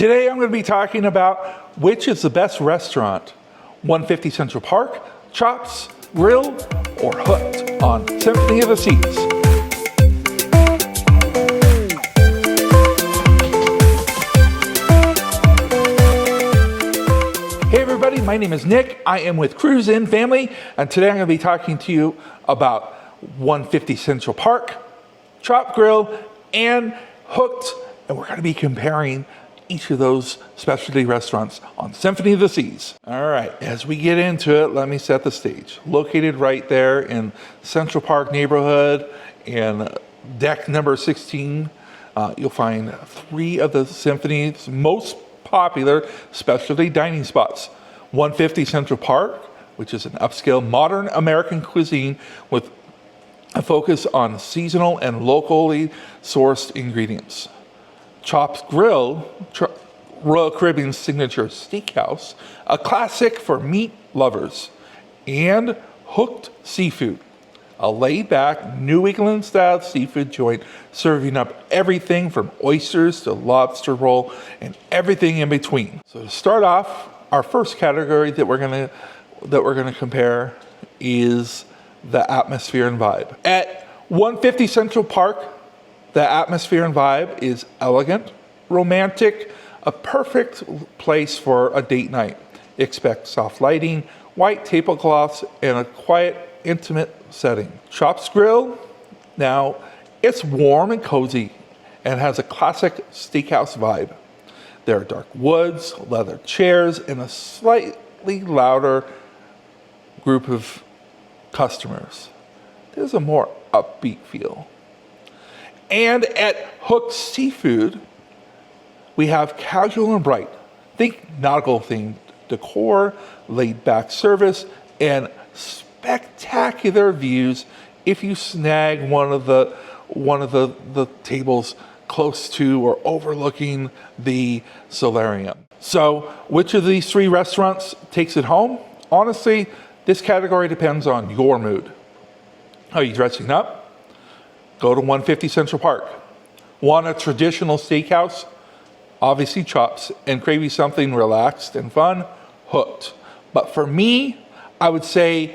Today I'm going to be talking about which is the best restaurant, 150 Central Park, Chops, Grill, or Hooked on Symphony of the Seas. Hey everybody, my name is Nick. I am with Cruise In Family, and today I'm going to be talking to you about 150 Central Park, Chop, Grill, and Hooked, and we're going to be comparing each of those specialty restaurants on Symphony of the Seas. All right, as we get into it, let me set the stage. Located right there in Central Park neighborhood in deck number 16, you'll find three of the Symphony's most popular specialty dining spots. 150 Central Park, which is an upscale modern American cuisine with a focus on seasonal and locally sourced ingredients. Chops Grill, Royal Caribbean signature steakhouse, a classic for meat lovers. And Hooked Seafood, a laid-back New England-style seafood joint serving up everything from oysters to lobster roll and everything in between. So to start off, our first category that we're gonna compare is the atmosphere and vibe. At 150 Central Park, the atmosphere and vibe is elegant, romantic, a perfect place for a date night. Expect soft lighting, white tablecloths, and a quiet, intimate setting. Chops Grill, now it's warm and cozy and has a classic steakhouse vibe. There are dark woods, leather chairs, and a slightly louder group of customers. There's a more upbeat feel. And at Hooked Seafood, we have casual and bright. Think nautical themed decor, laid back service, and spectacular views if you snag one of the tables close to or overlooking the solarium. So which of these three restaurants takes it home? Honestly, this category depends on your mood. Are you dressing up? Go to 150 Central Park. Want a traditional steakhouse? Obviously Chops. And craving something relaxed and fun? Hooked. But for me, I would say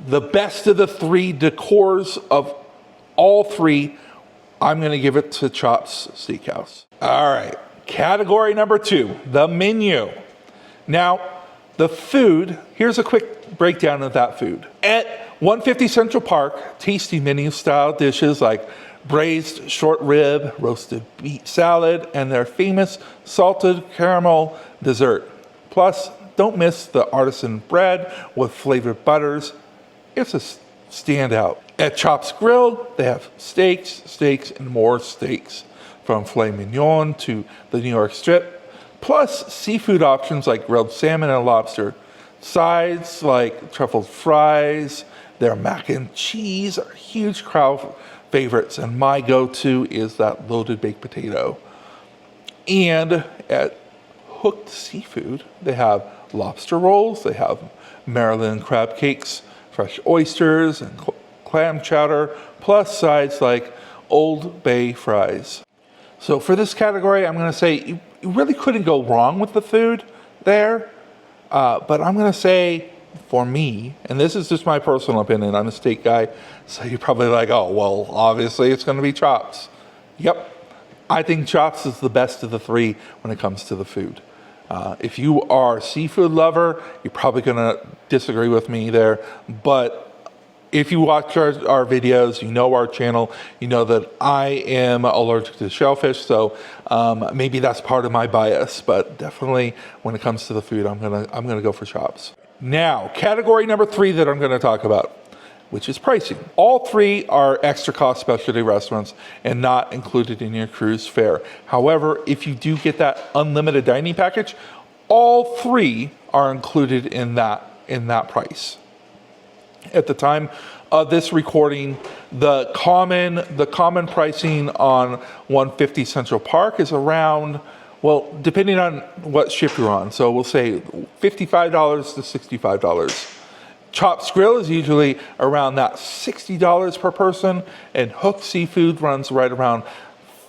the best of the three decors of all three, I'm gonna give it to Chops Steakhouse. All right, category number 2, the menu. Now, the food, here's a quick breakdown of that food. At 150 Central Park, tasty menu style dishes like braised short rib, roasted beet salad, and their famous salted caramel dessert. Plus, don't miss the artisan bread with flavored butters. It's a standout. At Chops Grill, they have steaks, and more steaks, from filet mignon to the New York strip, plus seafood options like grilled salmon and lobster. Sides like truffled fries, their mac and cheese are huge crowd favorites, and my go-to is that loaded baked potato. And at Hooked Seafood, they have lobster rolls, they have Maryland crab cakes, fresh oysters, and clam chowder, plus sides like Old Bay fries. So for this category, I'm gonna say you really couldn't go wrong with the food there, but I'm gonna say for me, and this is just my personal opinion, I'm a steak guy, so you're probably like, oh, well, obviously it's gonna be Chops. Yep, I think Chops is the best of the three when it comes to the food. If you are a seafood lover, you're probably gonna disagree with me there, but if you watch our videos, you know our channel, you know that I am allergic to shellfish, so maybe that's part of my bias, but definitely when it comes to the food, I'm gonna go for Chops. Now, category number 3 that I'm gonna talk about, which is pricing. All three are extra cost specialty restaurants and not included in your cruise fare. However, if you do get that unlimited dining package, all three are included in that price. At the time of this recording, the common pricing on 150 Central Park is around, well, depending on what ship you're on, so we'll say $55 to $65. Chops Grill is usually around that $60 per person, and Hooked Seafood runs right around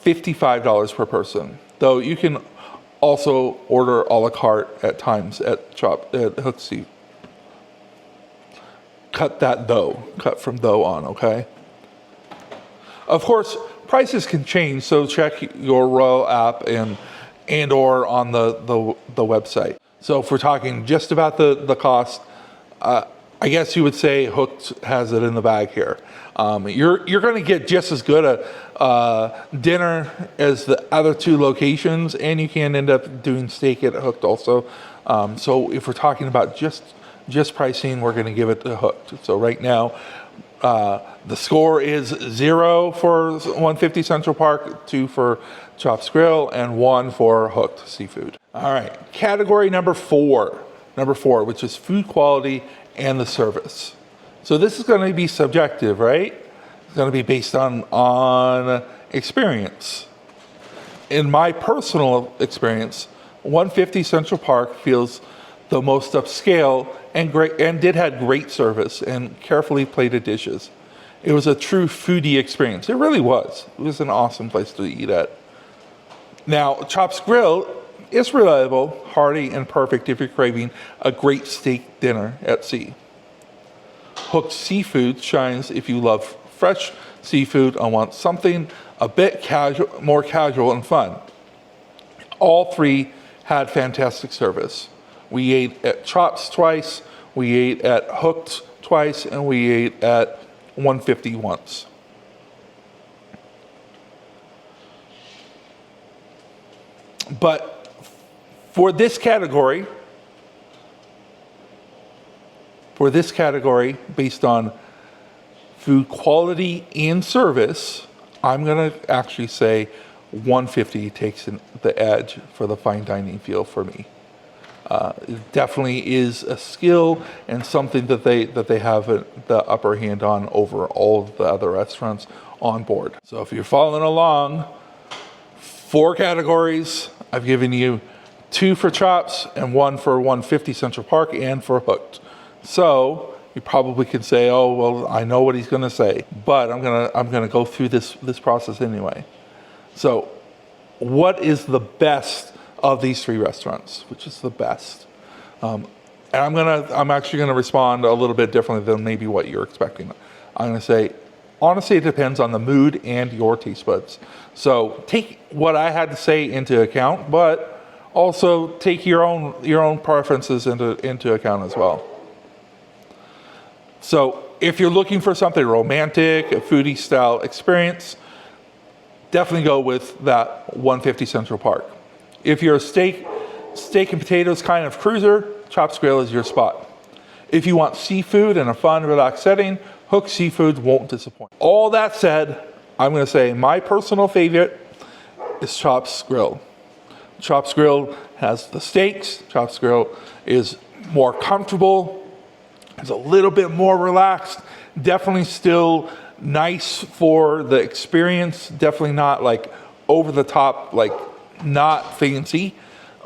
$55 per person. Though you can Also order a la carte at times at Hook Sea. Cut that dough, cut from dough on, okay? Of course, prices can change, so check your Royal app and or on the website. So if we're talking just about the cost, I guess you would say Hooked has it in the bag here. You're going to get just as good a dinner as the other two locations, and you can end up doing steak at Hooked also. So if we're talking about just pricing, we're going to give it to Hooked. So right now, the score is 0 for 150 Central Park, 2 for Chops Grill, and 1 for Hooked Seafood. All right, category number 4, which is food quality and the service. So this is going to be subjective, right? It's going to be based on experience. In my personal experience, 150 Central Park feels the most upscale and did have great service and carefully plated dishes. It was a true foodie experience. It really was. It was an awesome place to eat at. Now, Chops Grill is reliable, hearty, and perfect if you're craving a great steak dinner at sea. Hooked Seafood shines if you love fresh seafood and want something a bit more casual and fun. All three had fantastic service. We ate at Chops twice, we ate at Hooked twice, and we ate at 150 once. But for this category, based on food quality and service, I'm going to actually say 150 takes the edge for the fine dining feel for me. It definitely is a skill and something that they have the upper hand on over all of the other restaurants on board. So if you're following along, 4 categories. I've given you 2 for Chops and 1 for 150 Central Park and for Hooked. So you probably can say, oh, well, I know what he's going to say, but I'm gonna go through this process anyway. So what is the best of these 3 restaurants? Which is the best? And I'm actually gonna respond a little bit differently than maybe what you're expecting. I'm gonna say, honestly, it depends on the mood and your taste buds. So take what I had to say into account, but also take your own preferences into account as well. So if you're looking for something romantic, a foodie style experience, definitely go with that 150 Central Park. If you're a steak and potatoes kind of cruiser, Chops Grill is your spot. If you want seafood in a fun, relaxed setting, Hooked Seafood won't disappoint. All that said, I'm going to say my personal favorite is Chops Grill. Chops Grill has the steaks. Chops Grill is more comfortable. It's a little bit more relaxed. Definitely still nice for the experience. Definitely not like over the top, like not fancy.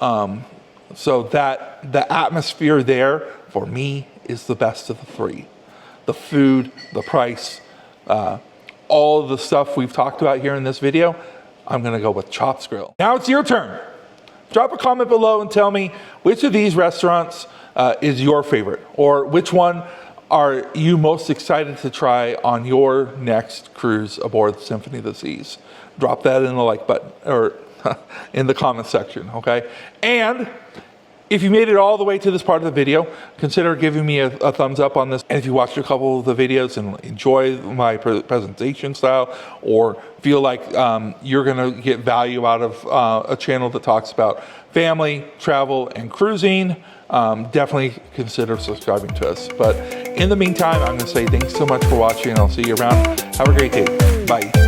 So that the atmosphere there for me is the best of the 3. The food, the price, all of the stuff we've talked about here in this video, I'm gonna go with Chops Grill. Now it's your turn. Drop a comment below and tell me which of these restaurants is your favorite, or which one are you most excited to try on your next cruise aboard the Symphony of the Seas. Drop that in the like button, or in the comment section, okay? And if you made it all the way to this part of the video, consider giving me a thumbs up on this. And if you watched a couple of the videos and enjoy my presentation style, or feel like you're gonna get value out of a channel that talks about family, travel, and cruising, definitely consider subscribing to us. But in the meantime, I'm gonna say thanks so much for watching, and I'll see you around. Have a great day. Bye.